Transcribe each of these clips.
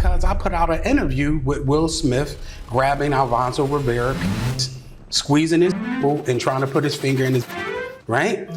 because I put out an interview with Will Smith grabbing Alfonso Rivera, squeezing his and trying to put his finger in his, right?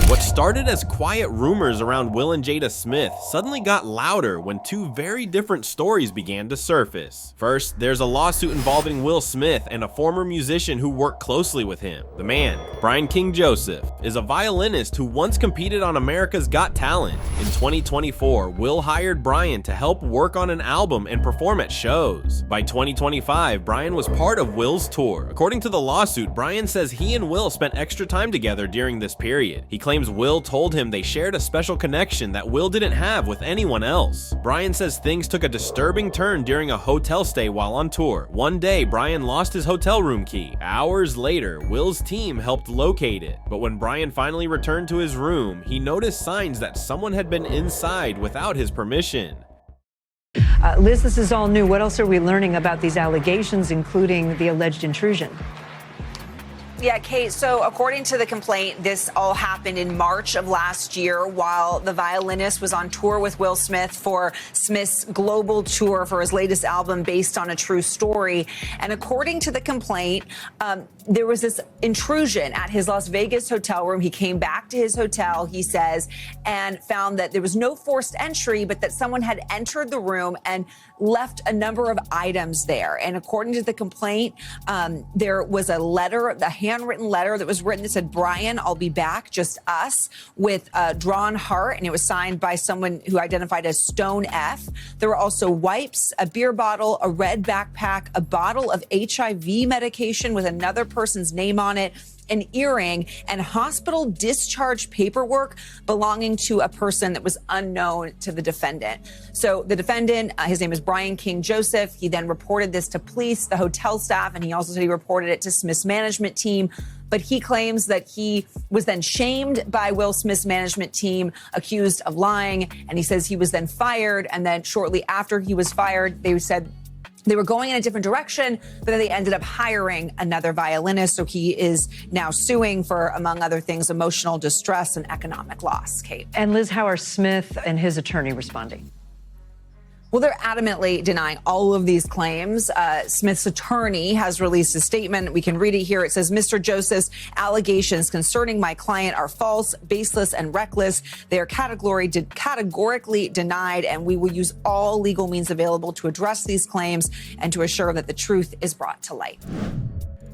What started as quiet rumors around Will and Jada Smith suddenly got louder when two very different stories began to surface. First, there's a lawsuit involving Will Smith and a former musician who worked closely with him. The man, Brian King Joseph, is a violinist who once competed on America's Got Talent. In 2024, Will hired Brian to help work on an album and perform at shows. By 2025, Brian was part of Will's tour. According to the lawsuit, Brian says he and Will spent extra time together during this period. He claims Will told him they shared a special connection that Will didn't have with anyone else. Brian says things took a disturbing turn during a hotel stay while on tour. One day, Brian lost his hotel room key. Hours later, Will's team helped locate it. But when Brian finally returned to his room, he noticed signs that someone had been inside without his permission. Liz, this is all new. What else are we learning about these allegations, including the alleged intrusion? Yeah, Kate, so according to the complaint, this all happened in March of last year while the violinist was on tour with Will Smith for Smith's global tour for his latest album based on a true story. And according to the complaint, there was this intrusion at his Las Vegas hotel room. He came back to his hotel, he says, and found that there was no forced entry, but that someone had entered the room and left a number of items there. And according to the complaint, there was a letter, the handwritten letter that was written that said, "Brian, I'll be back, just us," with a drawn heart, and it was signed by someone who identified as Stone F. There were also wipes, a beer bottle, a red backpack, a bottle of HIV medication with another person's name on it, an earring, and hospital discharge paperwork belonging to a person that was unknown to the defendant. So the defendant, his name is Brian King Joseph. He then reported this to police, the hotel staff, and he also said he reported it to Smith's management team. But he claims that he was then shamed by Will Smith's management team, accused of lying, and he says he was then fired. And then shortly after he was fired, they said they were going in a different direction, but then they ended up hiring another violinist. So he is now suing for, among other things, emotional distress and economic loss. Kate. And Liz, how are Smith and his attorney responding? Well, they're adamantly denying all of these claims. Smith's attorney has released a statement. We can read it here. It says, "Mr. Joseph's allegations concerning my client are false, baseless, and reckless. They are categorically denied, and we will use all legal means available to address these claims and to assure that the truth is brought to light."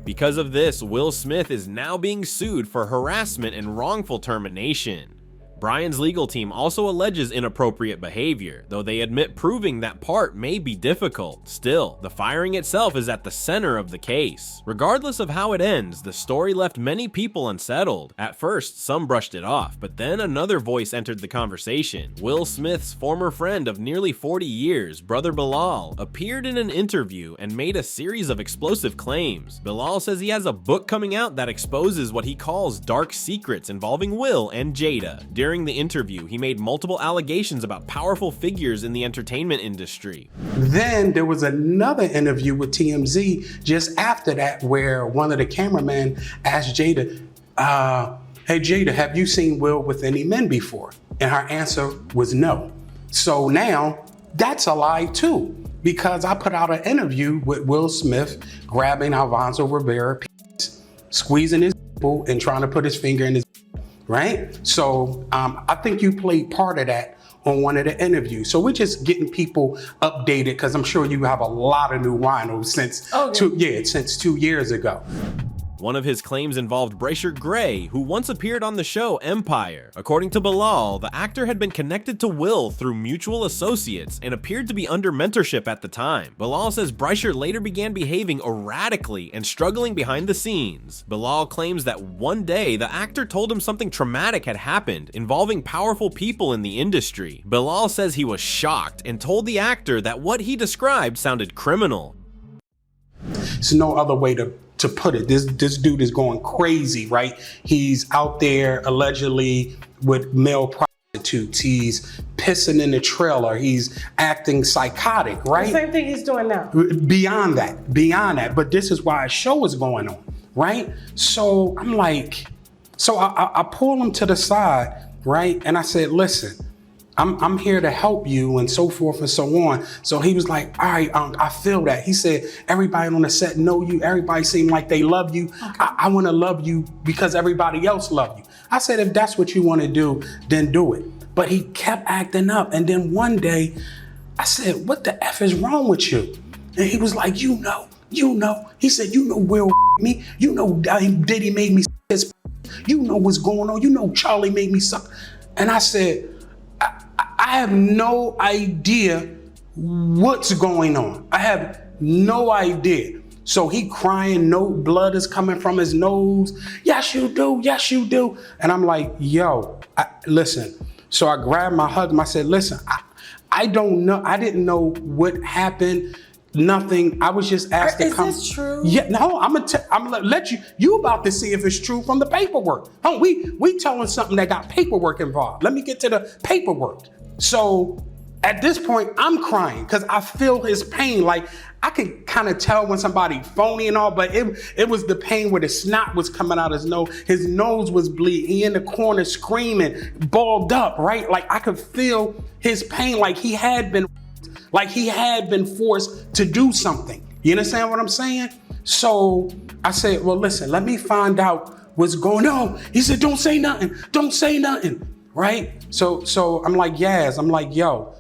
Because of this, Will Smith is now being sued for harassment and wrongful termination. Brian's legal team also alleges inappropriate behavior, though they admit proving that part may be difficult. Still, the firing itself is at the center of the case. Regardless of how it ends, the story left many people unsettled. At first, some brushed it off, but then another voice entered the conversation. Will Smith's former friend of nearly 40 years, brother Bilal, appeared in an interview and made a series of explosive claims. Bilal says he has a book coming out that exposes what he calls dark secrets involving Will and Jada. During the interview, he made multiple allegations about powerful figures in the entertainment industry. Then there was another interview with TMZ just after that where one of the cameramen asked Jada, "Hey Jada, have you seen Will with any men before?" And her answer was no. So now that's a lie too, because I put out an interview with Will Smith grabbing Alfonso Rivera, squeezing his and trying to put his finger in his, right? So I think you played part of that on one of the interviews. So we're just getting people updated because I'm sure you have a lot of new winos since since 2 years ago. One of his claims involved Bryshere Gray, who once appeared on the show Empire. According to Bilal, the actor had been connected to Will through mutual associates and appeared to be under mentorship at the time. Bilal says Bryshere later began behaving erratically and struggling behind the scenes. Bilal claims that one day the actor told him something traumatic had happened involving powerful people in the industry. Bilal says he was shocked and told the actor that what he described sounded criminal. There's no other way to put it. This dude is going crazy, right? He's out there allegedly with male prostitutes. He's pissing in the trailer. He's acting psychotic, right? The same thing he's doing now. Beyond that. But this is why a show is going on, right? So I'm like, I pull him to the side, right? And I said, listen, I'm here to help you and so forth and so on. So he was like, all right, I feel that. He said, everybody on the set know you. Everybody seem like they love you. Okay. I want to love you because everybody else love you. I said, if that's what you want to do, then do it. But he kept acting up. And then one day I said, what the F is wrong with you? And he was like, you know. He said, you know Will me. You know Diddy made me his. You know what's going on. You know Charlie made me suck. And I said, I have no idea what's going on. I have no idea. So he crying, no blood is coming from his nose. Yes, you do. Yes, you do. And I'm like, yo, listen. So I grabbed my husband. I said, listen, I don't know. I didn't know what happened. Nothing. I was just asked to come. Is this true? Yeah. No. I'm gonna let you about to see if it's true from the paperwork. Oh, we telling something that got paperwork involved. Let me get to the paperwork. So at this point, I'm crying because I feel his pain. Like I can kind of tell when somebody phony and all, but it was the pain where the snot was coming out his nose. His nose was bleeding. He in the corner screaming, balled up, right? Like I could feel his pain, like he had been forced to do something. You understand what I'm saying? So I said, well, listen, let me find out what's going on. He said, don't say nothing. Don't say nothing. Right? So I'm like, Yaz, I'm like, yo,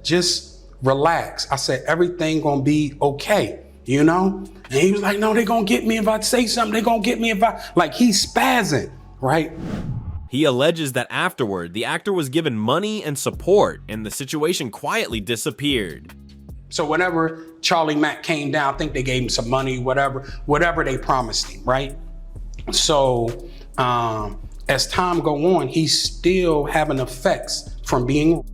just relax. I said, everything gonna be okay, you know? And he was like, no, they gonna get me if I say something. They gonna get me if like he's spazzing, right? He alleges that afterward, the actor was given money and support and the situation quietly disappeared. So whenever Charlie Mack came down, I think they gave him some money, whatever they promised him, right? So, as time go on, he's still having effects from being,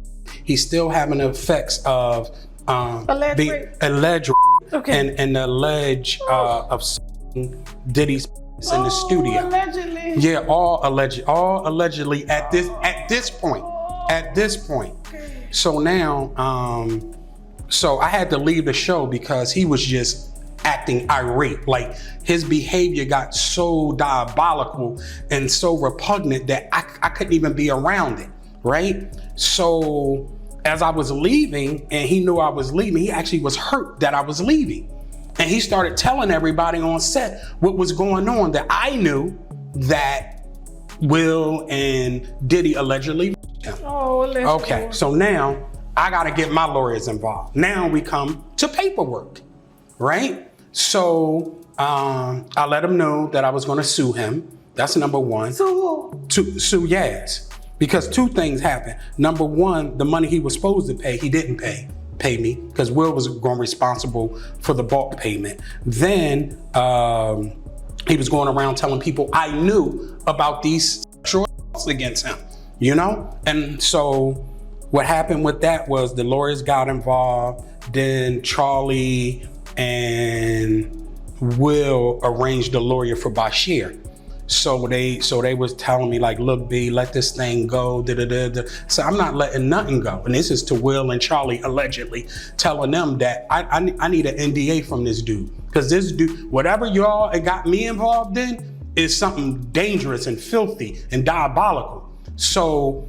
he's still having effects of alleged okay. and the alleged of Diddy's in the studio. Allegedly. Yeah, all allegedly at this point. Okay. So now, so I had to leave the show because he was just acting irate. Like his behavior got so diabolical and so repugnant that I couldn't even be around it, right? So as I was leaving and he knew I was leaving, he actually was hurt that I was leaving. And he started telling everybody on set what was going on, that I knew that Will and Diddy allegedly. Oh, okay, so now I gotta get my lawyers involved. Now we come to paperwork, right? So I let him know that I was gonna sue him. That's number one. Sue who? Sue Yaz. Because two things happened. Number one, the money he was supposed to pay, he didn't pay me, because Will was going responsible for the bulk payment. Then he was going around telling people I knew about these sexual assaults against him, you know? And so what happened with that was the lawyers got involved, then Charlie and Will arranged a lawyer for Bryshere. So they was telling me like, look, B, let this thing go, So I'm not letting nothing go. And this is to Will and Charlie allegedly telling them that I need an NDA from this dude. Because this dude, whatever y'all got me involved in is something dangerous and filthy and diabolical. So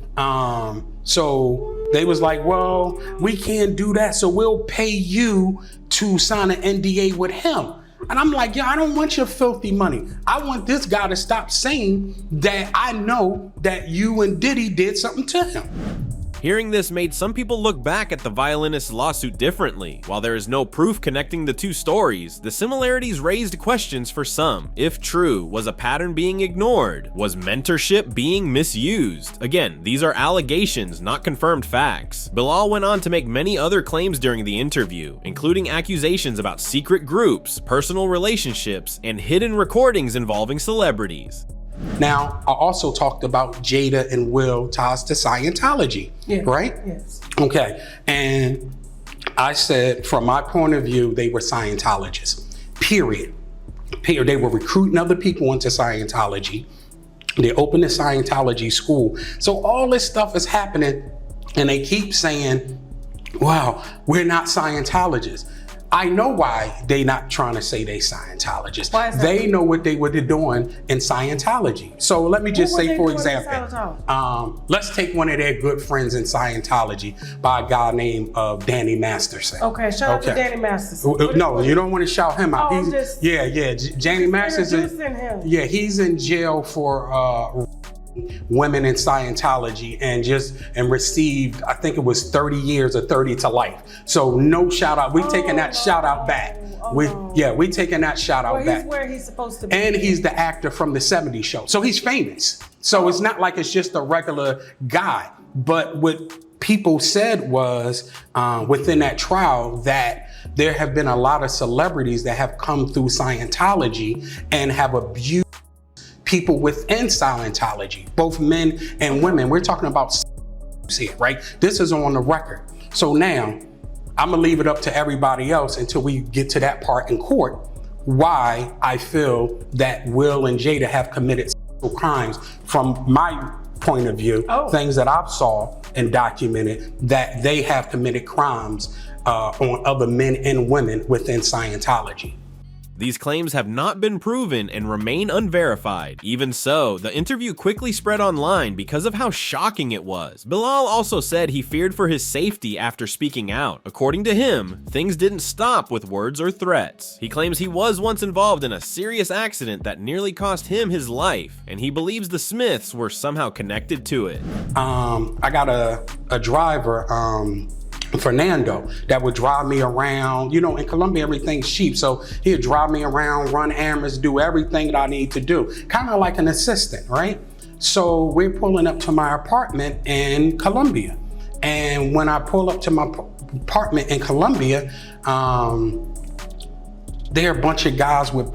they was like, well, we can't do that. So we'll pay you to sign an NDA with him. And I'm like, I don't want your filthy money. I want this guy to stop saying that I know that you and Diddy did something to him. Hearing this made some people look back at the violinist's lawsuit differently. While there is no proof connecting the two stories, the similarities raised questions for some. If true, was a pattern being ignored? Was mentorship being misused? Again, these are allegations, not confirmed facts. Bilal went on to make many other claims during the interview, including accusations about secret groups, personal relationships, and hidden recordings involving celebrities. Now, I also talked about Jada and Will ties to Scientology, right? Yes. Okay, and I said, from my point of view, they were Scientologists, period. They were recruiting other people into Scientology. They opened a Scientology school. So all this stuff is happening, and they keep saying, wow, we're not Scientologists. I know why they not trying to say they Scientologists. Why is that? They know what they're doing in Scientology. So let me just What were say, they for doing in example, Scientology? let's take one of their good friends in Scientology by a guy named Danny Masterson. Okay, shout out to Danny Masterson. No, you don't want to shout him out. Oh, He's, just- Danny Masterson. Introducing him. Yeah, he's in jail for women in Scientology and received, I think it was 30 years or 30 to life. So no shout out. We taking that shout out back. We taking that shout out Well, back. he's where he's supposed to be. And he's the actor from the 70s show. So he's famous. So it's not like it's just a regular guy. But what people said was within that trial that there have been a lot of celebrities that have come through Scientology and have abused people within Scientology, both men and women. We're talking about here, right? This is on the record. So now I'm gonna leave it up to everybody else until we get to that part in court, why I feel that Will and Jada have committed sexual crimes from my point of view, things that I've saw and documented, that they have committed crimes on other men and women within Scientology. These claims have not been proven and remain unverified. Even so, the interview quickly spread online because of how shocking it was. Bilal also said he feared for his safety after speaking out. According to him, things didn't stop with words or threats. He claims he was once involved in a serious accident that nearly cost him his life, and he believes the Smiths were somehow connected to it. I got a driver, Fernando, that would drive me around. You know, in Colombia, everything's cheap. So he'd drive me around, run errands, do everything that I need to do. Kind of like an assistant, right? So we're pulling up to my apartment in Colombia. And when I pull up to my apartment in Colombia, there are a bunch of guys with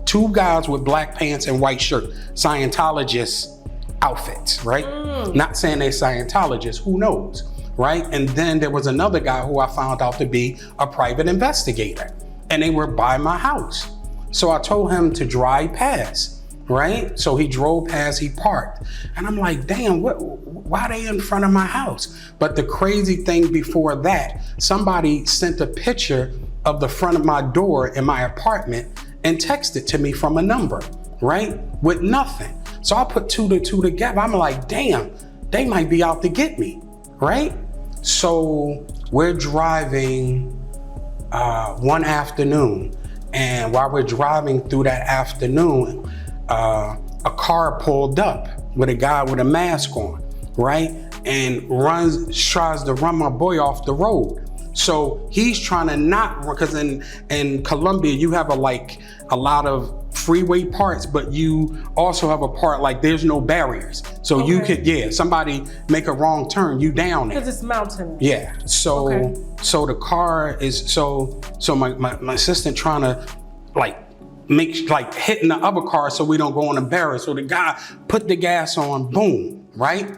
two guys with black pants and white shirt, Scientologist outfits, right? Not saying they're Scientologists, who knows? Right? And then there was another guy who I found out to be a private investigator, and they were by my house. So I told him to drive past, right? So he drove past, he parked. And I'm like, damn, why are they in front of my house? But the crazy thing before that, somebody sent a picture of the front of my door in my apartment and texted to me from a number, right? With nothing. So I put two to two together. I'm like, damn, they might be out to get me, right? So we're driving one afternoon, and while we're driving through that afternoon, a car pulled up with a guy with a mask on, right? And tries to run my boy off the road. So he's trying to not run, because in Colombia, you have a lot of freeway parts, but you also have a part like there's no barriers. So you could, somebody make a wrong turn, you down there. Because it's mountainous. Yeah, so so the car is, so my assistant trying to hitting the other car so we don't go on a barrier. So the guy put the gas on, boom, right?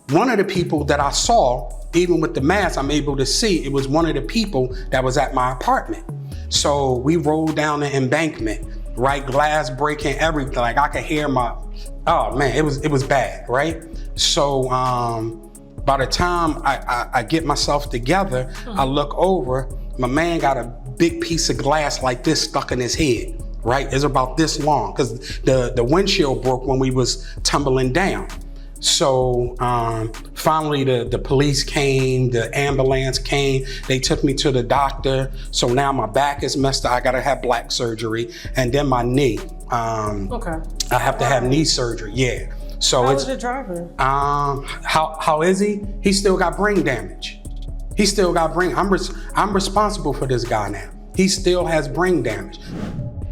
One of the people that I saw, even with the mask, I'm able to see it was one of the people that was at my apartment. So we rolled down the embankment, right? Glass breaking, everything. Like I could hear oh man, it was bad, right? So by the time I get myself together, I look over, my man got a big piece of glass like this stuck in his head, right? It's about this long, because the windshield broke when we was tumbling down. So finally the police came, the ambulance came, they took me to the doctor. So now my back is messed up, I gotta have black surgery, and then my knee. I have to have knee surgery, yeah. So How is the driver? How is he? He still got brain damage. He still got brain, I'm responsible for this guy now. He still has brain damage.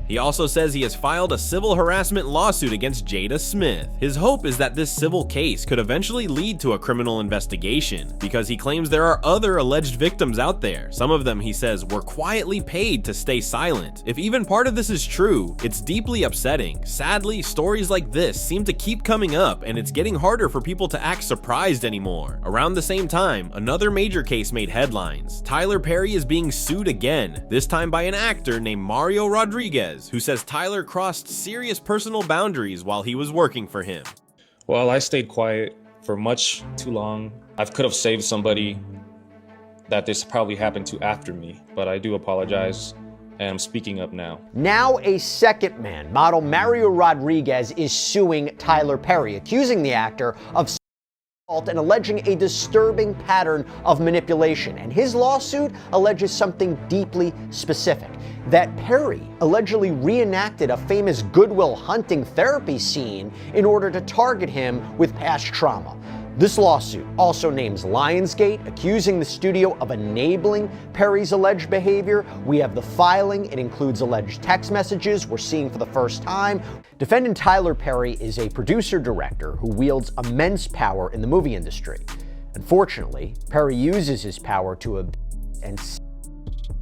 He also says he has filed a civil harassment lawsuit against Jada Smith. His hope is that this civil case could eventually lead to a criminal investigation, because he claims there are other alleged victims out there. Some of them, he says, were quietly paid to stay silent. If even part of this is true, it's deeply upsetting. Sadly, stories like this seem to keep coming up, and it's getting harder for people to act surprised anymore. Around the same time, another major case made headlines. Tyler Perry is being sued again, this time by an actor named Mario Rodriguez, who says Tyler crossed serious personal boundaries while he was working for him. Well, I stayed quiet for much too long. I could have saved somebody that this probably happened to after me, but I do apologize, and I'm speaking up now. Now a second man, model Mario Rodriguez, is suing Tyler Perry, accusing the actor of assault and alleging a disturbing pattern of manipulation. And his lawsuit alleges something deeply specific, that Perry allegedly reenacted a famous Good Will Hunting therapy scene in order to target him with past trauma. This lawsuit also names Lionsgate, accusing the studio of enabling Perry's alleged behavior. We have the filing. It includes alleged text messages we're seeing for the first time. Defendant Tyler Perry is a producer-director who wields immense power in the movie industry. Unfortunately, Perry uses his power to and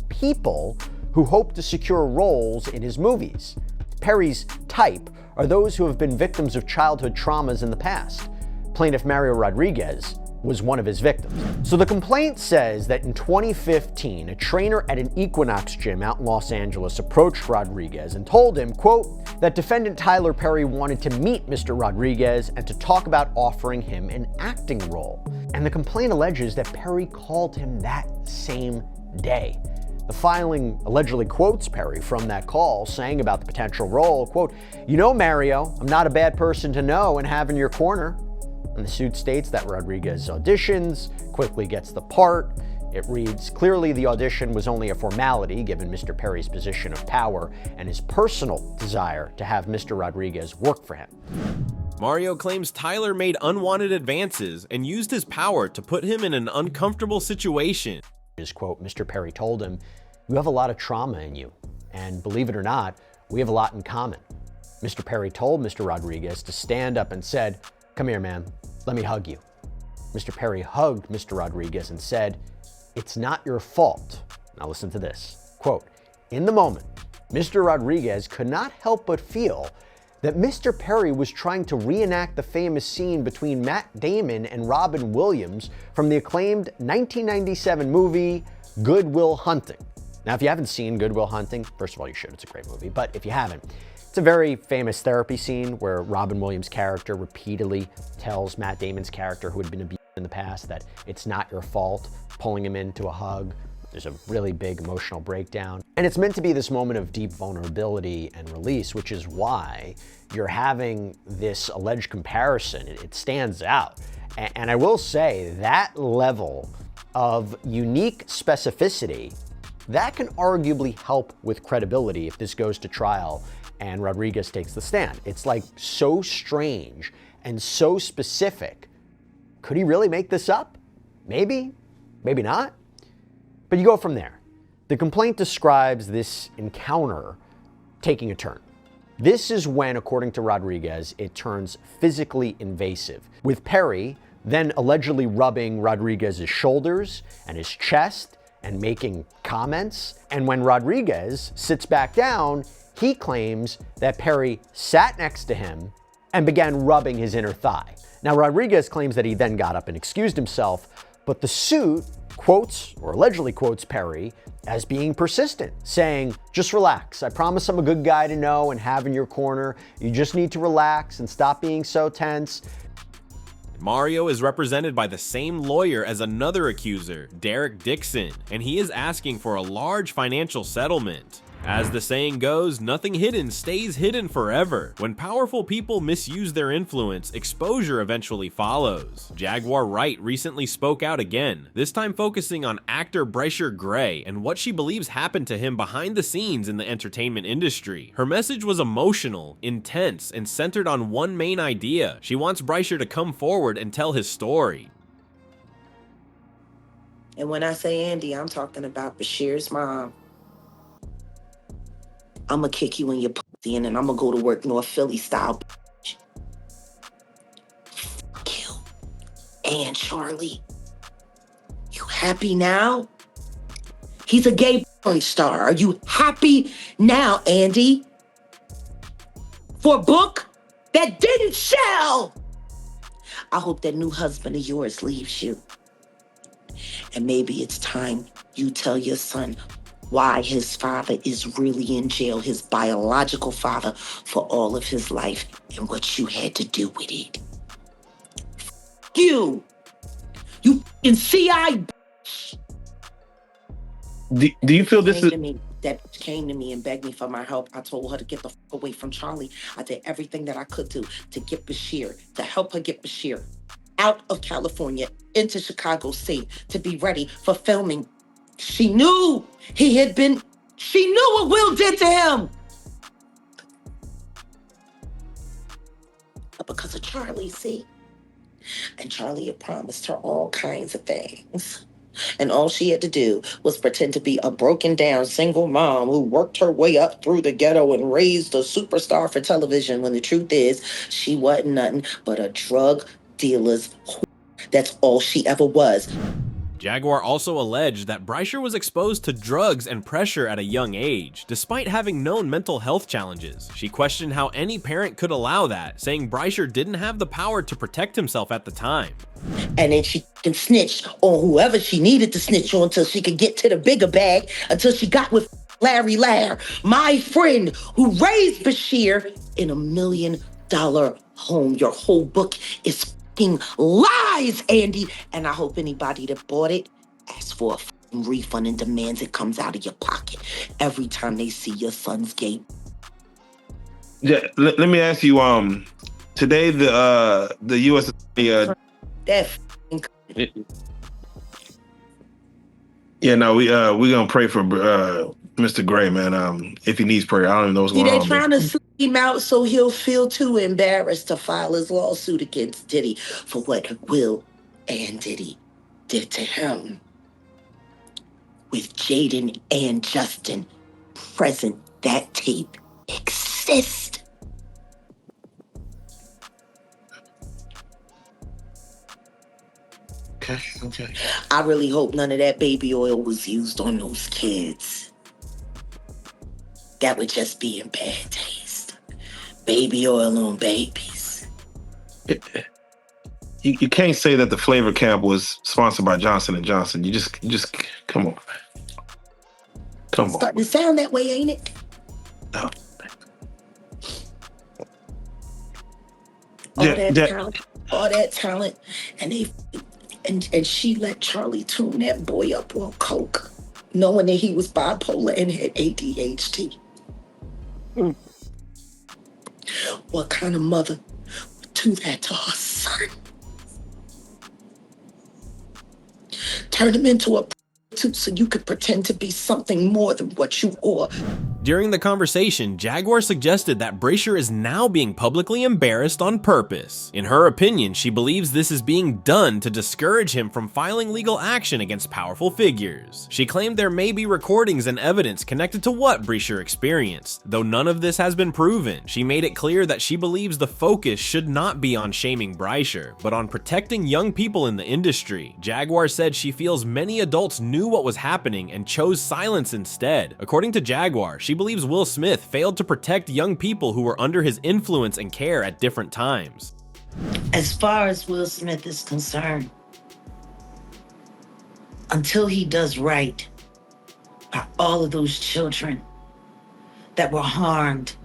people who hope to secure roles in his movies. Perry's type are those who have been victims of childhood traumas in the past. Plaintiff Mario Rodriguez was one of his victims. So the complaint says that in 2015, a trainer at an Equinox gym out in Los Angeles approached Rodriguez and told him, quote, that defendant Tyler Perry wanted to meet Mr. Rodriguez and to talk about offering him an acting role. And the complaint alleges that Perry called him that same day. The filing allegedly quotes Perry from that call, saying about the potential role, quote, "You know, Mario, I'm not a bad person to know and have in your corner." And the suit states that Rodriguez auditions, quickly gets the part. It reads, clearly the audition was only a formality given Mr. Perry's position of power and his personal desire to have Mr. Rodriguez work for him. Mario claims Tyler made unwanted advances and used his power to put him in an uncomfortable situation. His quote, Mr. Perry told him, "You have a lot of trauma in you, and believe it or not, we have a lot in common." Mr. Perry told Mr. Rodriguez to stand up and said, "Come here, man. Let me hug you." Mr. Perry hugged Mr. Rodriguez and said, "It's not your fault." Now listen to this. Quote, "In the moment, Mr. Rodriguez could not help but feel that Mr. Perry was trying to reenact the famous scene between Matt Damon and Robin Williams from the acclaimed 1997 movie Good Will Hunting." Now, if you haven't seen Good Will Hunting, first of all, you should. It's a great movie. But if you haven't, it's a very famous therapy scene where Robin Williams' character repeatedly tells Matt Damon's character, who had been abused in the past, that it's not your fault, pulling him into a hug. There's a really big emotional breakdown. And it's meant to be this moment of deep vulnerability and release, which is why you're having this alleged comparison. It stands out. And I will say that level of unique specificity, that can arguably help with credibility if this goes to trial and Rodriguez takes the stand. It's like so strange and so specific. Could he really make this up? Maybe, maybe not. But you go from there. The complaint describes this encounter taking a turn. This is when, according to Rodriguez, it turns physically invasive, with Perry then allegedly rubbing Rodriguez's shoulders and his chest and making comments. And when Rodriguez sits back down, he claims that Perry sat next to him and began rubbing his inner thigh. Now, Rodriguez claims that he then got up and excused himself, but the suit quotes, or allegedly quotes, Perry as being persistent, saying, "Just relax. I promise I'm a good guy to know and have in your corner. You just need to relax and stop being so tense." Mario is represented by the same lawyer as another accuser, Derek Dixon, and he is asking for a large financial settlement. As the saying goes, nothing hidden stays hidden forever. When powerful people misuse their influence, exposure eventually follows. Jaguar Wright recently spoke out again, this time focusing on actor Bryshere Gray and what she believes happened to him behind the scenes in the entertainment industry. Her message was emotional, intense, and centered on one main idea. She wants Bryshere to come forward and tell his story. And when I say Andy, I'm talking about Bashir's mom. I'm gonna kick you in your pussy and then I'm gonna go to work North Philly style. Bitch. Fuck you. And Charlie. You happy now? He's a gay porn star. Are you happy now, Andy? For a book that didn't sell. I hope that new husband of yours leaves you. And maybe it's time you tell your son why his father is really in jail, his biological father, for all of his life and what you had to do with it. You fucking CI bitch. Do you feel this is? That came to me and begged me for my help. I told her to get the fuck away from Charlie. I did everything that I could do to get Bryshere, to help her get Bryshere out of California into Chicago State to be ready for filming. She knew she knew what Will did to him. But because of Charlie, see? And Charlie had promised her all kinds of things. And all she had to do was pretend to be a broken down single mom who worked her way up through the ghetto and raised a superstar for television, when the truth is she wasn't nothing but a drug dealer's whore. That's all she ever was. Jaguar also alleged that Bryshere was exposed to drugs and pressure at a young age, despite having known mental health challenges. She questioned how any parent could allow that, saying Bryshere didn't have the power to protect himself at the time. And then she can snitch on whoever she needed to snitch on until she could get to the bigger bag, until she got with Larry Lair, my friend who raised Bryshere in $1 million home. Your whole book is lies, Andy. And I hope anybody that bought it asks for a refund and demands it comes out of your pocket every time they see your son's gate. Yeah, let me ask you. Today the U.S. Yeah, no, we gonna pray for Mr. Gray, man. If he needs prayer, I don't even know what's going on. They're trying to sleep him out so he'll feel too embarrassed to file his lawsuit against Diddy for what Will and Diddy did to him. With Jaden and Justin present, that tape exists. Okay. I really hope none of that baby oil was used on those kids. That would just be in bad taste. Baby oil on babies. You can't say that the flavor camp was sponsored by Johnson & Johnson. You just come on. Come on. Starting to sound that way, ain't it? No. All that talent, and she let Charlie tune that boy up on coke, knowing that he was bipolar and had ADHD. What kind of mother would do that to her son? Turn him into a prostitute so you could pretend to be something more than what you are. During the conversation, Jaguar suggested that Bryshere is now being publicly embarrassed on purpose. In her opinion, she believes this is being done to discourage him from filing legal action against powerful figures. She claimed there may be recordings and evidence connected to what Bryshere experienced, though none of this has been proven. She made it clear that she believes the focus should not be on shaming Bryshere, but on protecting young people in the industry. Jaguar said she feels many adults knew what was happening and chose silence instead. According to Jaguar, she believes Will Smith failed to protect young people who were under his influence and care at different times. As far as Will Smith is concerned, until he does right by all of those children that were harmed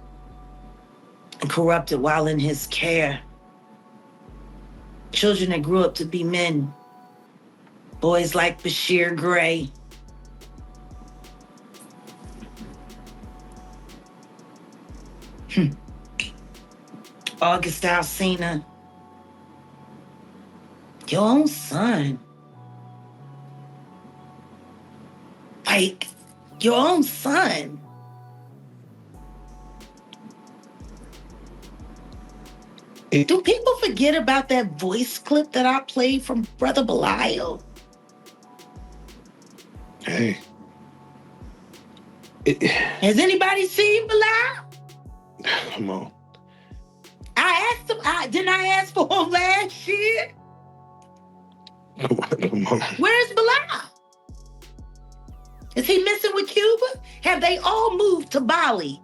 and corrupted while in his care, children that grew up to be men, boys like Bryshere Gray, August Alsina, your own son. Like, your own son. Do people forget about that voice clip that I played from Brother Belial? Hey. Has anybody seen Belial? Come on. I asked him, didn't I ask for him last year? Come on. Where's Belial? Is he missing with Cuba? Have they all moved to Bali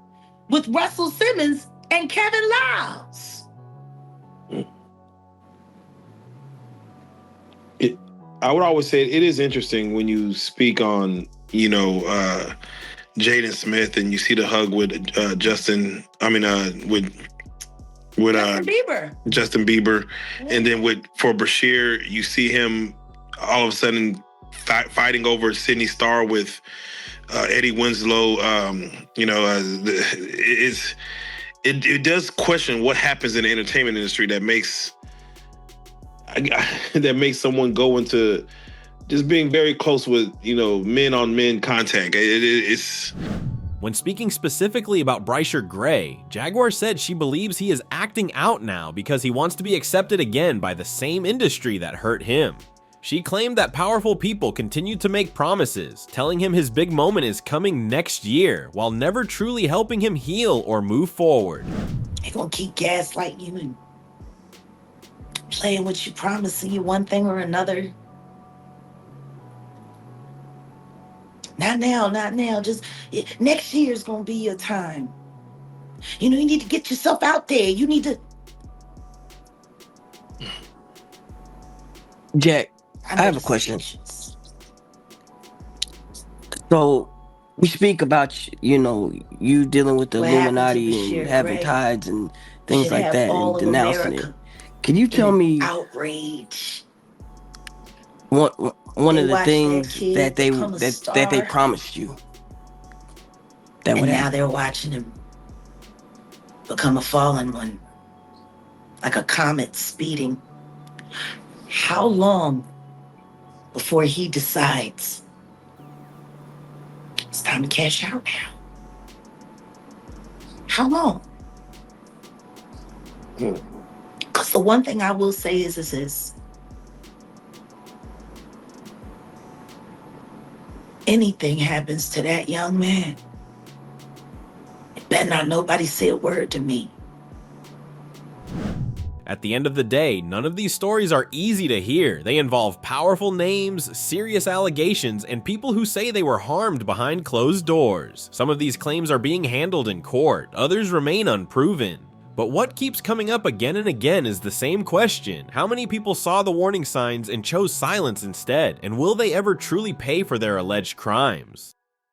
with Russell Simmons and Kevin Liles? I would always say it is interesting when you speak on, Jaden Smith and you see the hug with Justin Bieber. Justin Bieber. Yeah. And then for Bryshere, you see him all of a sudden fighting over Sydney Star with Eddie Winslow. It does question what happens in the entertainment industry that makes someone go into just being very close with, men on men contact. It's. When speaking specifically about Bryshere Gray, Jaguar said she believes he is acting out now because he wants to be accepted again by the same industry that hurt him. She claimed that powerful people continued to make promises, telling him his big moment is coming next year, while never truly helping him heal or move forward. They're gonna keep gaslighting you and playing with you, promising you one thing or another. Not now. Just next year is gonna be your time. You need to get yourself out there. You need to. Jack, I have a question. So we speak about, you dealing with the What happened to Illuminati Bryshere and having Gray tides and things should like have that all and of denouncing America it. Can you tell me outrage? one They of the watched things that kid that become a they star. promised you? That And would now happen. they're watching him become a fallen one, like a comet speeding. How long before he decides it's time to cash out now? How long? Because the one thing I will say is this. Anything happens to that young man, it better not nobody say a word to me. At the end of the day, none of these stories are easy to hear. They involve powerful names, serious allegations, and people who say they were harmed behind closed doors. Some of these claims are being handled in court, others remain unproven. But what keeps coming up again and again is the same question. How many people saw the warning signs and chose silence instead? And will they ever truly pay for their alleged crimes?